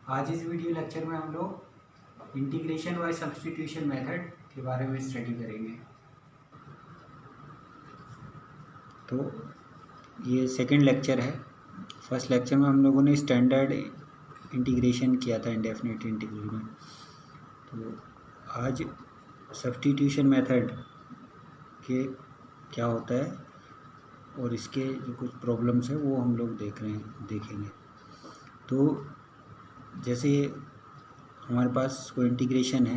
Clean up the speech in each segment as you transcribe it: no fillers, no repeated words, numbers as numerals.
आज इस video lecture में हम लोग इंटीग्रेशन बाय सब्स्टिट्यूशन मेथड के बारे में स्टडी करेंगे। तो ये सेकंड लेक्चर है। फर्स्ट लेक्चर में हम लोगों ने स्टैंडर्ड इंटीग्रेशन किया था इंडेफिनिट इंटीग्रल में। तो आज सब्स्टिट्यूशन मेथड के क्या होता है और इसके जो कुछ प्रॉब्लम्स हैं वो हम लोग देखेंगे। तो जैसे हमारे पास कोई इंटीग्रेशन है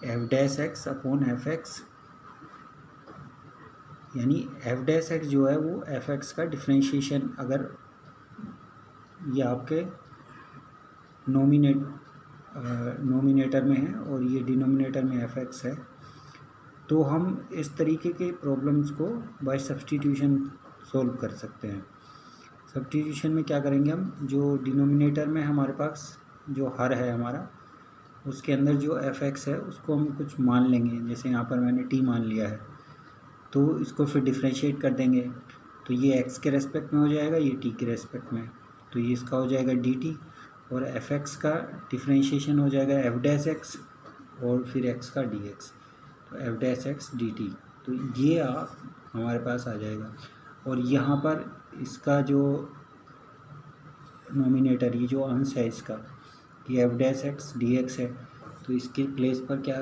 F dash x upon F x, यानी एफ डैश एक्स जो है वो एफ एक्स का डिफ्रेंशिएशन, अगर ये आपके नोमिनेटर में है और ये डिनोमिनेटर में एफ एक्स है, तो हम इस तरीके के प्रॉब्लम्स को बाय सब्स्टिट्यूशन सॉल्व कर सकते हैं। सब्स्टिट्यूशन में क्या करेंगे हम, जो डिनोमिनेटर में हमारे पास जो हर है हमारा, उसके अंदर जो एफ एक्स है उसको हम कुछ मान लेंगे। जैसे यहाँ पर मैंने टी मान लिया है, तो इसको फिर डिफ्रेंशिएट कर देंगे, तो ये एक्स के रेस्पेक्ट में हो जाएगा, ये टी के रेस्पेक्ट में, तो ये इसका हो जाएगा डी टी, और एफ एक्स का डिफ्रेंशिएशन हो जाएगा एफ डैश एक्स और फिर एक्स का डी एक्स, तो F dash x D T. तो ये हमारे पास आ जाएगा। और यहाँ पर इसका जो नोमिनेटर, ये जो अंश है इसका, ये F dash x D x है, तो इसके प्लेस पर क्या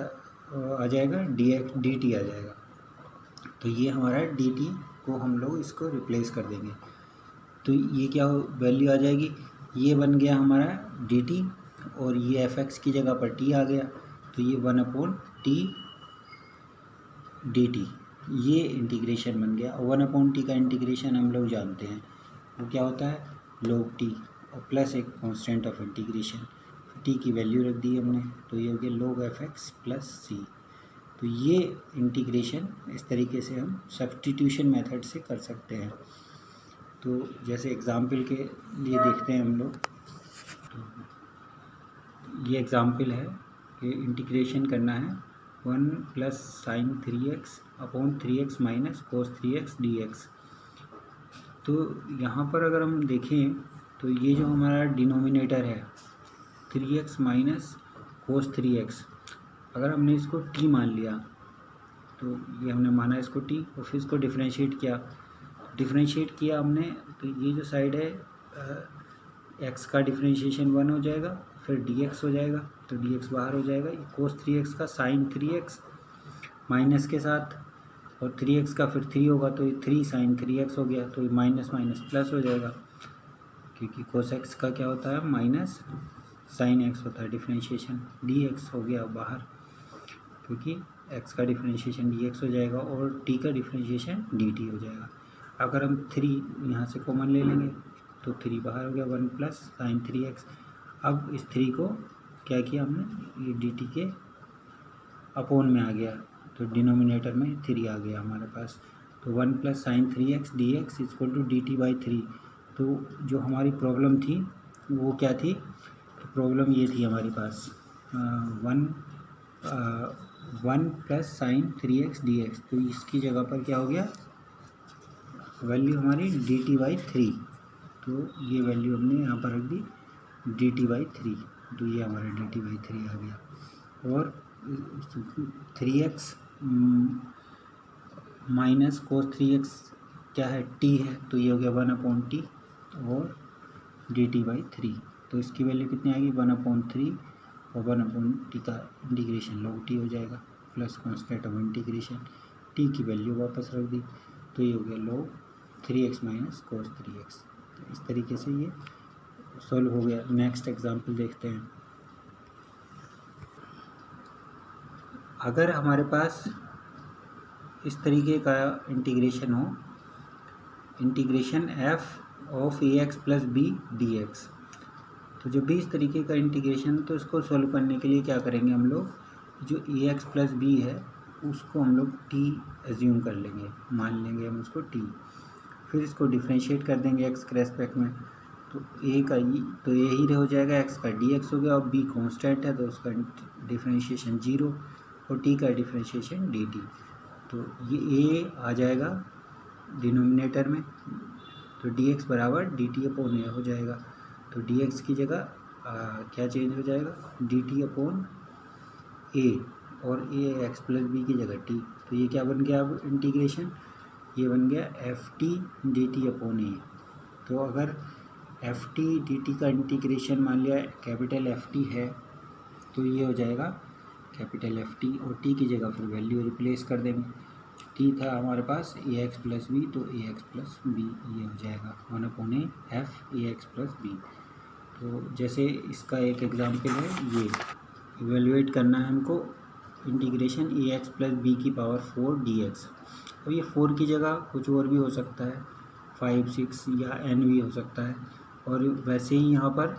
आ जाएगा, डी एक्स डी टी आ जाएगा। तो ये हमारा डी टी को हम लोग इसको रिप्लेस कर देंगे, तो ये क्या वैल्यू आ जाएगी, ये बन गया हमारा डी टी, और ये एफ एक्स की जगह पर टी आ गया, तो ये 1/t डी टी, ये इंटीग्रेशन बन गया। 1/t का इंटीग्रेशन हम लोग जानते हैं वो क्या होता है, log t और प्लस एक कांस्टेंट ऑफ इंटीग्रेशन, t की वैल्यू रख दी हमने, तो ये हो गया log एफ एक्स प्लस सी। तो ये इंटीग्रेशन इस तरीके से हम सब्स्टिट्यूशन मेथड से कर सकते हैं। तो जैसे एग्जाम्पल के लिए देखते हैं हम लोग, ये एग्जाम्पल है कि इंटीग्रेशन करना है 1 + sin 3x upon 3x minus cos 3x dx। तो यहाँ पर अगर हम देखें तो ये जो हमारा डिनोमिनेटर है 3x माइनस cos 3x, अगर हमने इसको t मान लिया, तो ये हमने माना इसको t, और फिर इसको डिफ्रेंशिएट किया हमने, तो ये जो साइड है x का डिफ्रेंशिएशन 1 हो जाएगा, फिर dx हो जाएगा, तो dx बाहर हो जाएगा, ये cos 3x का sin 3x माइनस के साथ, और 3x का फिर 3 होगा, तो ये 3 sin 3x हो गया, तो ये माइनस माइनस प्लस हो जाएगा, क्योंकि cos x का क्या होता है माइनस sin x होता है डिफ्रेंशिएशन, dx हो गया बाहर, क्योंकि x का डिफ्रेंशिएशन dx हो जाएगा और t का डिफ्रेंशिएशन dt हो जाएगा। अगर हम 3 यहाँ से कॉमन ले लेंगे तो 3 बाहर हो गया, 1 + sin 3x। अब इस 3 को क्या किया हमने, ये dt के अपोन में आ गया, तो डिनोमिनेटर में 3 आ गया हमारे पास, तो 1 + sin 3x dx = dt/3। तो जो हमारी प्रॉब्लम थी वो क्या थी, तो प्रॉब्लम ये थी हमारे पास 1 + sin 3x dx, तो इसकी जगह पर क्या हो गया, वैल्यू हमारी dt/3, तो ये वैल्यू हमने यहाँ पर रख दी dt/3, तो ये हमारा dt/3 आ गया। और 3x माइनस cos 3x क्या है, t है, तो ये हो गया 1/t और dt/3, तो इसकी वैल्यू कितनी आएगी, 1/3 और 1/t का इंटीग्रेशन log t हो जाएगा, plus constant of integration t की वैल्यू वापस रख दी, तो ये हो गया log 3x minus cos 3x। तो इस तरीके से ये सॉल्व हो गया। नेक्स्ट एग्जांपल देखते हैं। अगर हमारे पास इस तरीके का इंटीग्रेशन हो, integration f of ax plus b dx, तो जब भी इस तरीके का इंटीग्रेशन, तो इसको सॉल्व करने के लिए क्या करेंगे हम लोग, जो ax प्लस b है उसको हम लोग t एज्यूम कर लेंगे, मान लेंगे हम उसको t, फिर इसको डिफ्रेंशिएट कर देंगे x के रेस्पेक्ट में, तो a का तो a ही हो जाएगा, x का dx हो गया, और b कांस्टेंट है तो उसका डिफ्रेंशिएशन 0 और t का डिफ्रेंशिएशन dt, तो ये a आ जाएगा डिनोमिनेटर में, तो dx बराबर dt/a हो जाएगा, तो dx की जगह क्या चेंज हो जाएगा, डी टी अपॉन ए, और ए एक्स प्लस बी की जगह टी, तो ये क्या बन गया अब इंटीग्रेशन, ये बन गया F T D T upon A. तो अगर एफ टी डी टी का इंटीग्रेशन मान लिया कैपिटल एफ टी है तो ये हो जाएगा कैपिटल एफ टी, और टी की जगह फिर वैल्यू रिप्लेस कर देंगे। टी था हमारे पास ए एक्स प्लस बी, तो ए एक्स प्लस बी ये हो जाएगा 1 A F A X plus B. तो जैसे इसका एक एग्जांपल है, ये इवेलुएट करना है हमको इंटीग्रेशन ए एक्स प्लस बी की पावर 4 डी एक्स। अब ये 4 की जगह कुछ और भी हो सकता है, 5 6 या n भी हो सकता है, और वैसे ही यहाँ पर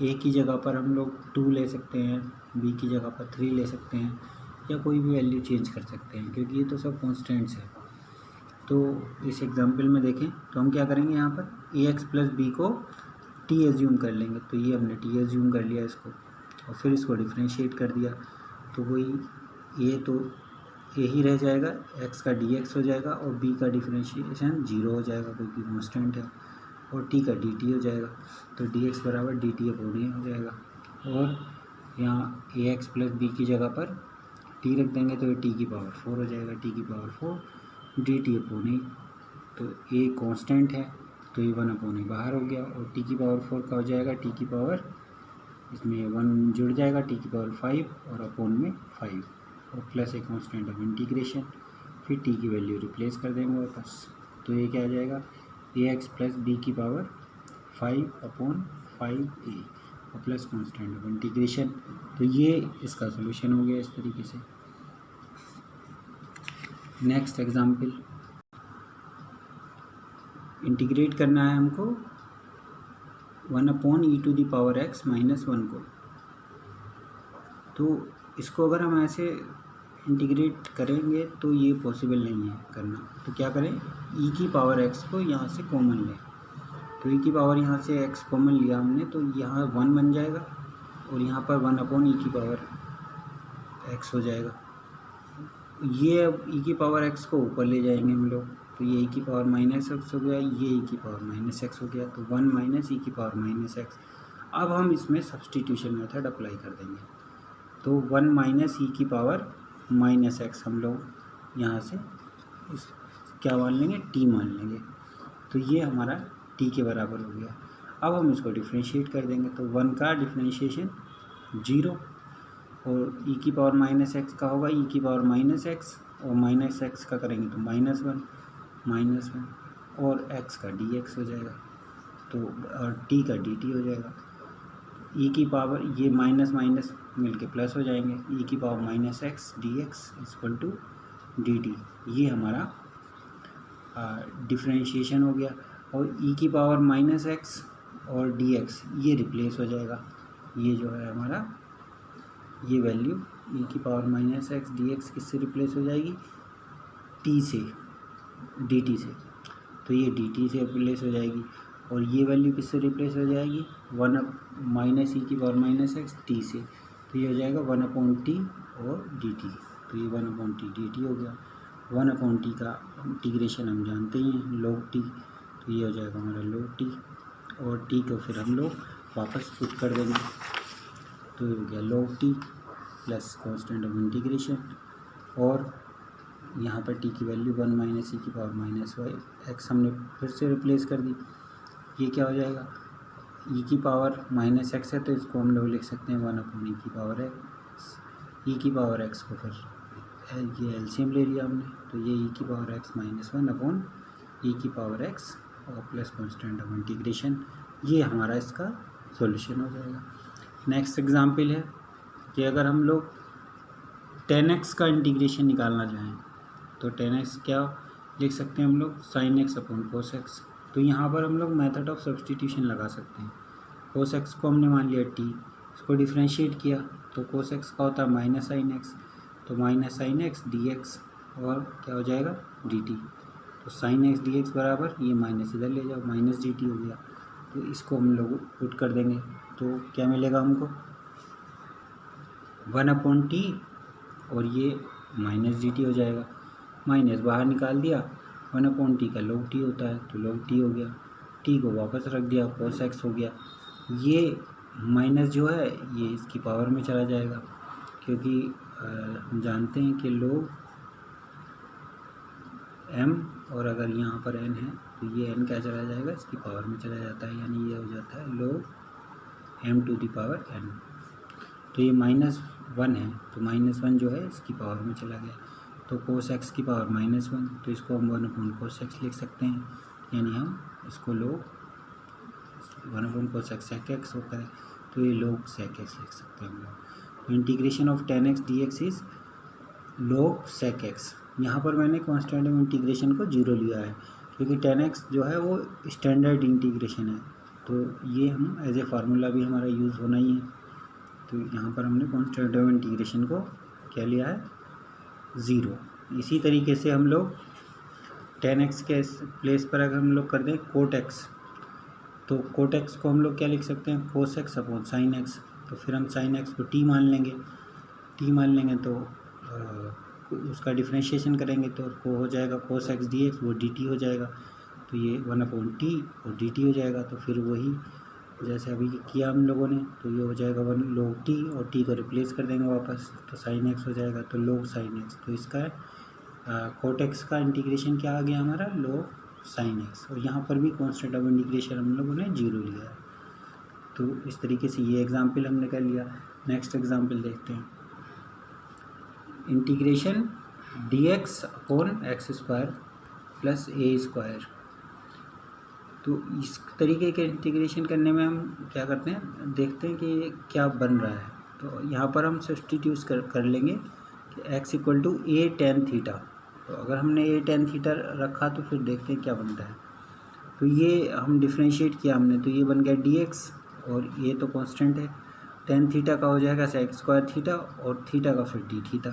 a की जगह पर हम लोग 2 ले सकते हैं, b की जगह पर 3 ले सकते हैं, या कोई भी वैल्यू चेंज कर सकते हैं, क्योंकि ये तो सब कॉन्स्टेंट्स है। तो इस एग्जांपल में देखें तो हम क्या करेंगे, यहाँ पर ए एक्स प्लस बी को t एज्यूम कर लेंगे, तो ये हमने t एज्यूम कर लिया इसको, और फिर इसको डिफ्रेंशिएट कर दिया, तो वही a तो a ही रह जाएगा, x का dx हो जाएगा, और b का डिफ्रेंशिएशन 0 हो जाएगा क्योंकि कॉन्स्टेंट है, और t का dt हो जाएगा, तो dx बराबर dt अपॉन a हो जाएगा। और यहाँ ए एक्स प्लस बी की जगह पर t रख देंगे तो ये t की पावर 4 हो जाएगा, t की पावर 4 dt अपॉन a, तो a कांस्टेंट है तो ये 1 अपॉन a बाहर हो गया, और t की पावर 4 का हो जाएगा t की पावर, इसमें 1 जुड़ जाएगा, t की पावर 5 और अपॉन में 5, और प्लस एक कांस्टेंट ऑफ इंटीग्रेशन, फिर t की वैल्यू रिप्लेस कर देंगे वापस, तो ये क्या आ जाएगा ए एक्स प्लस बी की पावर 5 अपॉन 5a और प्लस कांस्टेंट ऑफ इंटीग्रेशन। तो ये इसका सॉल्यूशन हो गया इस तरीके से। नेक्स्ट एग्जांपल, इंटीग्रेट करना है हमको 1 upon E to the power X minus 1 को। तो इसको अगर हम ऐसे इंटीग्रेट करेंगे तो ये पॉसिबल नहीं है करना, तो क्या करें, ई की पावर एक्स को यहाँ से कॉमन लें, तो ई की पावर यहाँ से एक्स कॉमन लिया हमने, तो यहाँ 1 बन जाएगा, और यहाँ पर 1 अपॉन ई की पावर एक्स हो जाएगा। ये अब ई की पावर एक्स को ऊपर ले जाएंगे हम लोग, तो ये ई की पावर माइनस एक्स हो गया, ये ई की पावर माइनस एक्स हो गया, तो 1 माइनस ई की पावर माइनस एक्स। अब हम इसमें सब्सटीट्यूशन मेथड अप्लाई कर देंगे, तो 1 माइनस ई की पावर माइनस एक्स हम लोग यहाँ से इस क्या मान लेंगे, टी मान लेंगे, तो ये हमारा टी के बराबर हो गया। अब हम इसको डिफ्रेंशिएट कर देंगे, तो 1 का डिफ्रेंशिएशन 0, और ई की पावर माइनस एक्स का होगा ई की पावर माइनस एक्स, और माइनस एक्स का करेंगे तो माइनस वन, और एक्स का डी एक्स हो जाएगा, तो और टी का डी टी हो जाएगा। ई की पावर ये माइनस माइनस मिलके प्लस हो जाएंगे, ई की power minus X D X equal to D T, ये हमारा डिफ्रेंशिएशन हो गया। और ई की पावर माइनस एक्स और डी एक्स ये रिप्लेस हो जाएगा, ये जो है हमारा ये वैल्यू ई की power minus X D x किससे रिप्लेस हो जाएगी, टी से, डी टी से, तो ये डी टी से रिप्लेस हो जाएगी, और ये वैल्यू किससे रिप्लेस हो जाएगी, 1 माइनस ई की पावर माइनस एक्स टी से, तो ये हो जाएगा 1 अपॉन टी और डी टी, तो ये 1 अपॉन टी डी टी हो गया। 1 अपॉन टी का इंटीग्रेशन हम जानते ही हैं लॉग टी, तो ये हो जाएगा हमारा लॉग टी, और टी को फिर हम लोग वापस पुट कर देंगे, तो ये हो गया log T plus constant of integration, और यहाँ पर टी की वैल्यू 1 माइनस ई की पावर माइनस वाई एक्स हमने फिर से रिप्लेस कर दी, ये क्या हो जाएगा, ई की पावर माइनस एक्स है तो इसको हम लोग लिख सकते हैं 1 अपॉन ई की पावर एक्स, ई की पावर एक्स को फिर ये एलसीएम ले लिया हमने, तो ये ई की पावर एक्स माइनस 1 अपॉन ई की पावर एक्स और प्लस कांस्टेंट ऑफ इंटीग्रेशन, ये हमारा इसका सॉल्यूशन हो जाएगा। नेक्स्ट एग्जांपल है कि अगर हम लोग 10x का इंटीग्रेशन निकालना चाहें तो 10x क्या लिख सकते हैं हम लोग, sin x upon cos x। तो यहाँ पर हम लोग मेथड ऑफ सब्सटीट्यूशन लगा सकते हैं, cos x को हमने मान लिया t, इसको डिफ्रेंशिएट किया तो cos x का होता है माइनस sin x, तो माइनस sin x dx और क्या हो जाएगा dt, तो sin x dx बराबर ये माइनस इधर ले जाओ माइनस dt हो गया, तो इसको हम लोग पुट कर देंगे तो क्या मिलेगा हमको 1 अपॉन टी और ये माइनस डी टी हो जाएगा, माइनस बाहर निकाल दिया, 1 अपॉन टी का लॉग टी होता है तो लॉग टी हो गया, टी को वापस रख दिया cos x हो गया। ये माइनस जो है ये इसकी पावर में चला जाएगा, क्योंकि हम जानते हैं कि log m, और अगर यहाँ पर n है तो ये n क्या चला जाएगा, इसकी पावर में चला जाता है, यानी ये हो जाता है log m to the power n। तो ये -1 है, तो -1 जो है इसकी पावर में चला गया, तो cos x की पावर -1, तो इसको हम 1/cos x लिख सकते हैं, यानी हम इसको log 1/cos x sec x होता है, तो ये log sec x लिख सकते हैं हम लोग। तो integration of tan x dx is log sec x। यहाँ पर मैंने कांस्टेंट ऑफ इंटीग्रेशन को 0 लिया है, क्योंकि tan x जो है वो स्टैंडर्ड इंटीग्रेशन है, तो ये हम एज ए फार्मूला भी हमारा यूज़ होना ही है। तो यहाँ पर हमने कांस्टेंट ऑफ इंटीग्रेशन को क्या लिया है, 0। इसी तरीके से हम लोग tan x के प्लेस पर अगर हम लोग कर दें cot x, तो cot x को हम लोग क्या लिख सकते हैं, cos x upon sin x। तो फिर हम sin x को t मान लेंगे, तो उसका डिफ्रेंशिएशन करेंगे तो को हो जाएगा cos x dx, वो dt हो जाएगा, तो ये 1/t और dt हो जाएगा। तो फिर वही जैसे अभी किया हम लोगों ने, तो ये हो जाएगा 1 log t, और t को रिप्लेस कर देंगे वापस, तो sin x हो जाएगा, तो log sin x। तो इसका cot x का इंटीग्रेशन क्या आ गया हमारा, log sin x, और यहाँ पर भी कांस्टेंट ऑफ इंटीग्रेशन हम लोगों ने 0 लिया है। तो इस तरीके से ये एग्जाम्पल हमने कर लिया। नेक्स्ट एग्जाम्पल देखते हैं, integration dx upon x square plus a square. तो इस तरीके के इंटीग्रेशन करने में हम क्या करते हैं, देखते हैं कि क्या बन रहा है। तो यहाँ पर हम सब्स्टिट्यूट कर लेंगे कि x equal to a tan theta. तो अगर हमने a tan थीटा रखा तो फिर देखते हैं क्या बनता है। तो ये हम डिफ्रेंशिएट किया हमने, तो ये बन गया dx, और ये तो कांस्टेंट है, tan थीटा का हो जाएगा sec स्क्वायर थीटा, और थीटा का फिर d थीटा।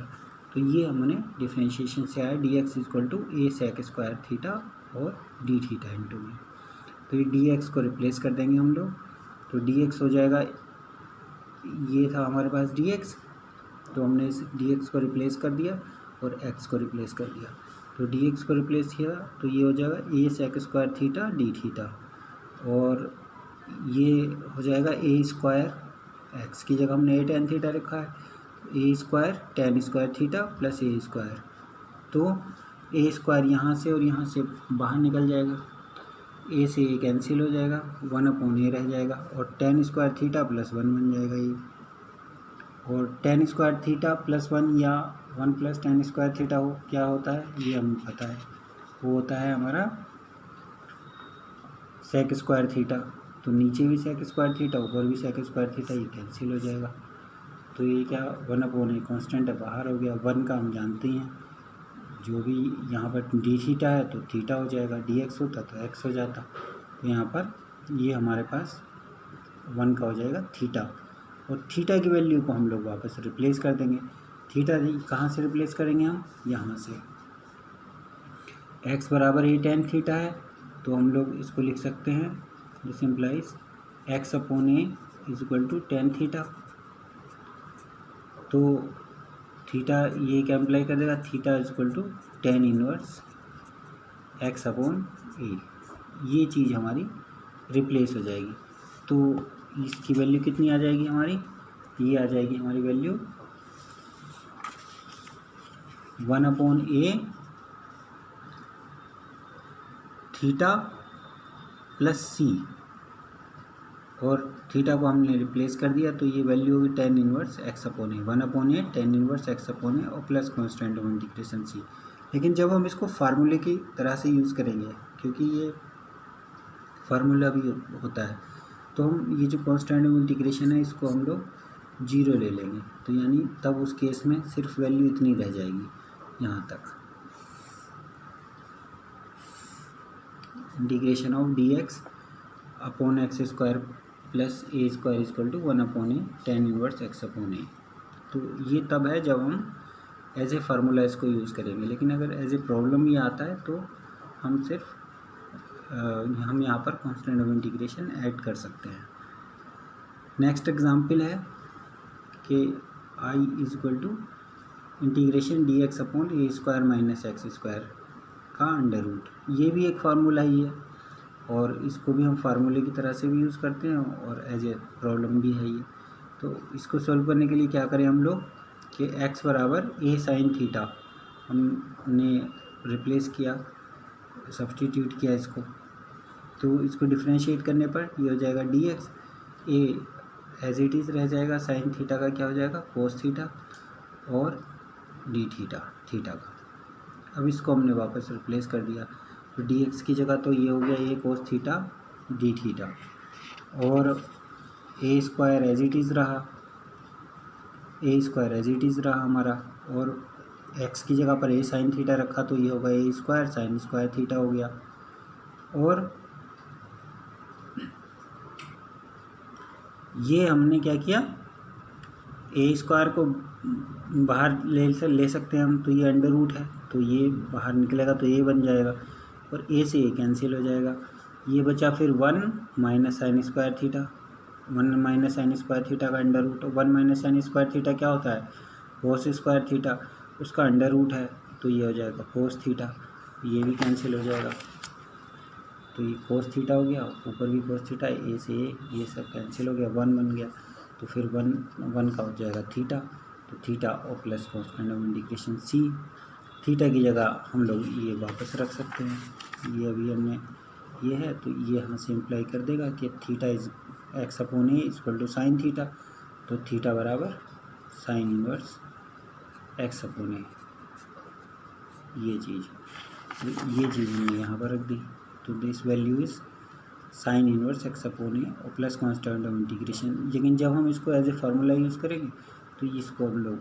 तो ये हमने डिफ्रेंशिएशन से आया dx equal to a sec square theta और d थीटा इंटू में। तो ये dx को रिप्लेस कर देंगे हम लोग, तो dx हो जाएगा, ये था हमारे पास dx, तो हमने इस dx को रिप्लेस कर दिया और x को रिप्लेस कर दिया। तो dx को रिप्लेस किया तो ये हो जाएगा a sec square theta d theta, और ये हो जाएगा a स्क्वायर, x की जगह हमने a tan थीटा रखा है, a square tan square theta plus a square. तो a स्क्वायर यहाँ से और यहाँ से बाहर निकल जाएगा, a से a कैंसिल हो जाएगा, 1/a रह जाएगा, और tan स्क्वायर थीटा प्लस 1 बन जाएगा ये। और tan स्क्वायर थीटा प्लस 1 या 1 प्लस tan स्क्वायर थीटा हो क्या होता है, ये हमें पता है, वो होता है हमारा sec स्क्वायर थीटा। तो नीचे भी sec स्क्वायर थीटा, ऊपर भी sec स्क्वायर थीटा, ये कैंसिल हो जाएगा। तो ये क्या 1/a कांस्टेंट है, बाहर हो गया। 1 का हम जानते हैं, जो भी यहाँ पर d थीटा है तो थीटा हो जाएगा, dx होता तो x हो जाता। तो यहाँ पर ये हमारे पास 1 का हो जाएगा थीटा, और थीटा की वैल्यू को हम लोग वापस रिप्लेस कर देंगे। थीटा कहाँ से रिप्लेस करेंगे हम, यहाँ से। x बराबर a tan थीटा है, तो हम लोग इसको लिख सकते हैं, this implies x upon a is equal to tan theta. तो थीटा ये क्या इम्प्लाई कर देगा, theta is equal to tan inverse x upon a, ये चीज़ हमारी रिप्लेस हो जाएगी। तो इसकी वैल्यू कितनी आ जाएगी हमारी, ये आ जाएगी हमारी value 1/a theta plus c, और थीटा को हमने रिप्लेस कर दिया, तो ये वैल्यू होगी tan inverse x upon a, 1/a tan inverse x upon a, और plus constant of integration c। लेकिन जब हम इसको फार्मूले की तरह से यूज़ करेंगे, क्योंकि ये फार्मूला भी होता है, तो हम ये जो कांस्टेंट ऑफ इंटीग्रेशन है इसको हम लोग 0 ले लेंगे, तो यानी तब उस केस में सिर्फ वैल्यू इतनी रह जाएगी यहाँ तक। Integration of dx upon x square plus a square equal to 1/a tan inverse x upon a। तो ये तब है जब हम एज ए फार्मूला इसको यूज़ करेंगे, लेकिन अगर एज ए प्रॉब्लम ये आता है तो हम सिर्फ हम यहाँ पर कांस्टेंट ऑफ इंटीग्रेशन ऐड कर सकते हैं। नेक्स्ट एग्जांपल है कि i is equal to integration dx upon a square minus x square का अंडर रूट। ये भी एक फार्मूला ही है, और इसको भी हम फार्मूले की तरह से भी यूज़ करते हैं और एज ए प्रॉब्लम भी है ये। तो इसको सॉल्व करने के लिए क्या करें हम लोग कि x बराबर a sin थीटा हमने रिप्लेस किया, सब्सटीट्यूट किया इसको, तो इसको डिफ्रेंशिएट करने पर ये हो जाएगा dx, a as it is रह जाएगा, साइन थीटा का क्या हो जाएगा कोस थीटा और डी थीटा का। अब इसको हमने वापस रिप्लेस कर दिया, तो dx की जगह तो ये हो गया a cos theta D theta, और a square as it is रहा, हमारा, और x की जगह पर a साइन थीटा रखा तो ये होगा a square sine square theta हो गया। और ये हमने क्या किया, a स्क्वायर को बाहर ले सकते हैं हम, तो ये अंडर रूट है तो ये बाहर निकलेगा तो a बन जाएगा, और a से a कैंसिल हो जाएगा, ये बचा फिर 1 minus sine square theta, 1 minus sine square theta का under root, 1 minus sine square theta क्या होता है कोस स्क्वायर थीटा, उसका अंडर रूट है तो ये हो जाएगा कोस थीटा, ये भी कैंसिल हो जाएगा, तो ये कोस थीटा हो गया, ऊपर भी कोस थीटा, ए से ये सब कैंसिल हो गया, 1 बन गया, तो फिर 1 का हो जाएगा थीटा, तो थीटा और plus constant of integration C, theta की जगह हम लोग ये वापस रख सकते हैं, ये अभी हमने ये है तो ये यहाँ से इम्प्लाई कर देगा कि theta is X upon A equal to sine theta, तो थीटा बराबर sine inverse X upon A, ये चीज़ हमने यहाँ पर रख दी, तो this value is sine inverse X upon A और प्लस कांस्टेंट ऑफ इंटीग्रेशन। लेकिन जब हम इसको एज ए फार्मूला यूज़ करेंगे तो इसको हम लोग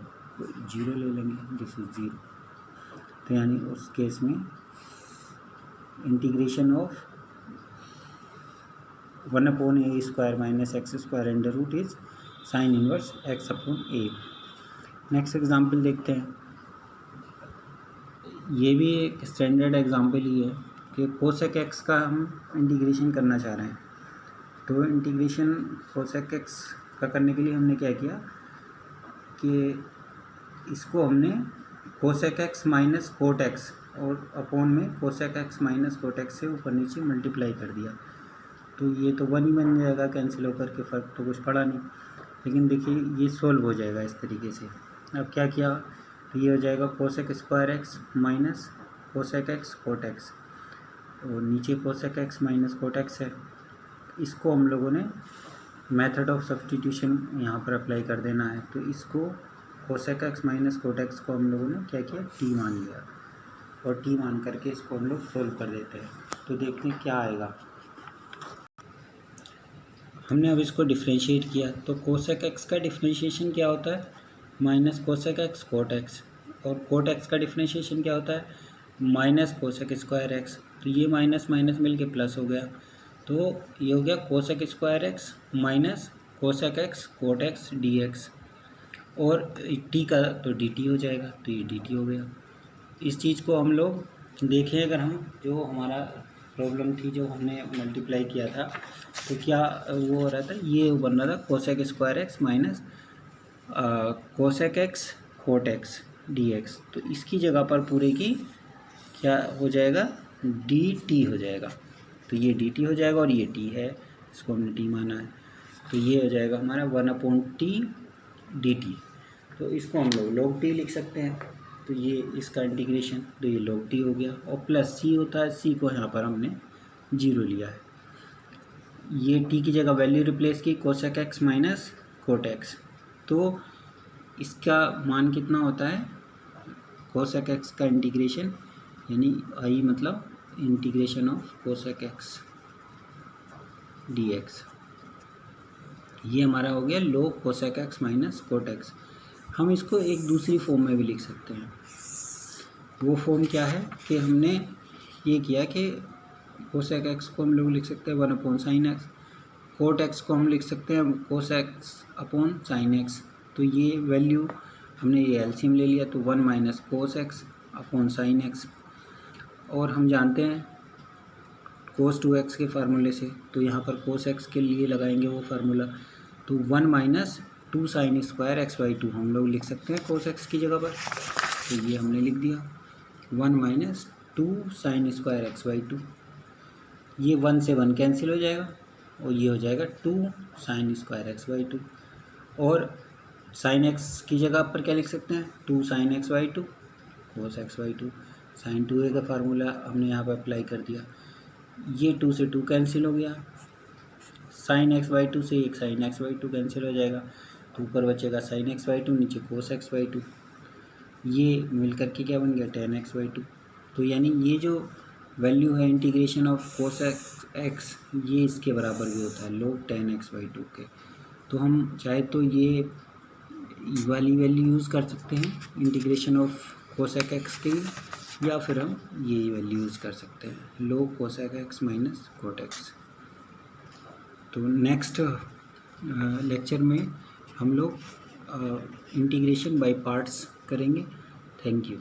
0 ले लेंगे, दिस इज 0, तो यानी उस केस में integration of 1 upon A square minus X square under root is sine inverse X upon A. Next example देखते हैं, ये भी एक स्टैंडर्ड एग्जाम्पल ही है कि कोसेक एक्स का हम इंटीग्रेशन करना चाह रहे हैं, तो इंटीग्रेशन कोसेक एक्स का करने के लिए हमने क्या किया कि इसको हमने cosec X minus cot X और अपॉन में cosec X minus cot x से ऊपर नीचे मल्टीप्लाई कर दिया, तो ये तो 1 ही बन जाएगा कैंसिल होकर के, फ़र्क तो कुछ पड़ा नहीं। लेकिन देखिए ये सोल्व हो जाएगा इस तरीके से। अब क्या किया, तो ये हो जाएगा cosec square X minus cosec X cot X, और नीचे cosec X minus cot X है, इसको हम लोगों ने मेथड ऑफ सब्सटीट्यूशन यहाँ पर अप्लाई कर देना है, तो इसको cosec X minus cot x को हम लोगों ने क्या किया टी मान लिया, और टी मान करके इसको हम लोग सोल्व कर देते हैं, तो देखते हैं क्या आएगा। हमने अब इसको डिफ्रेंशिएट किया, तो कोसेक एक्स का डिफ्रेंशिएशन क्या होता है minus cosec X cot X, और कोट एक्स का डिफ्रेंशिएशन क्या होता है माइनस कोसेक स्क्वायर एक्स, तो ये माइनस माइनस मिल के प्लस हो गया, तो ये हो गया cosec square X minus cosec X cot X D X, और टी का तो डी टी हो जाएगा, तो ये डी टी हो गया। इस चीज़ को हम लोग देखें, अगर हम जो हमारा प्रॉब्लम थी जो हमने मल्टीप्लाई किया था, तो क्या वो हो रहा था, ये बन रहा था cosec square X minus cosec X cot X D X, तो इसकी जगह पर पूरे की क्या हो जाएगा डी टी हो जाएगा, तो ये डी टी हो जाएगा, और ये टी है, इसको हमने टी माना है, तो ये हो जाएगा हमारा 1/t डी टी, तो इसको हम लोग log t लिख सकते हैं, तो ये इसका इंटीग्रेशन, तो ये log t हो गया, और प्लस c होता है, c को यहाँ पर हमने 0 लिया है, ये t की जगह वैल्यू रिप्लेस की cosec X minus cot x, तो इसका मान कितना होता है कोसेक एक्स का इंटीग्रेशन, यानी आई मतलब integration of cosec x D X, ये हमारा हो गया log cosec X minus cot x. हम इसको एक दूसरी फॉर्म में भी लिख सकते हैं, वो फॉर्म क्या है कि हमने ये किया कि कोसेक एक्स को हम लोग लिख सकते हैं 1/sin एक्स, कोट एक्स को हम लिख सकते हैं cos x upon sine x, तो ये वैल्यू हमने ये एलसीएम ले लिया, तो 1 minus cos x upon sine x, और हम जानते हैं कोस 2x के फार्मूले से, तो यहाँ पर कोस एक्स के लिए लगाएंगे वो फार्मूला, तो 1 माइनस 2 साइन स्क्वायर x/2 हम लोग लिख सकते हैं कोस एक्स की जगह पर, तो ये हमने लिख दिया 1 माइनस 2 साइन स्क्वायर x/2, ये 1 से 1 कैंसिल हो जाएगा और ये हो जाएगा 2 साइन स्क्वायर एक्स बाई 2। और साइन एक्स की जगह पर क्या लिख सकते हैं, 2 sine X by 2 cos X by 2। Sine 2a का फार्मूला हमने यहाँ पर अप्लाई कर दिया, ये 2 से 2 कैंसिल हो गया, साइन एक्स बाई 2 से एक साइन एक्स बाई 2 कैंसिल हो जाएगा, तो ऊपर बचेगा साइन एक्स बाई 2, नीचे कोस एक्स बाई 2, ये मिल करके क्या बन गया टेन एक्स बाई 2। तो यानी ये जो वैल्यू है इंटीग्रेशन ऑफ कोस एक्स ये इसके बराबर भी होता है log टेन एक्स बाई 2 के। तो हम चाहे तो ये वाली वैल्यू यूज़ कर सकते हैं इंटीग्रेशन ऑफ कोसेक एक्स के लिए, या फिर हम ये वैल्यू यूज़ कर सकते हैं log cosec X minus cot x. तो नेक्स्ट लेक्चर में हम लोग इंटीग्रेशन बाय पार्ट्स करेंगे। Thank you.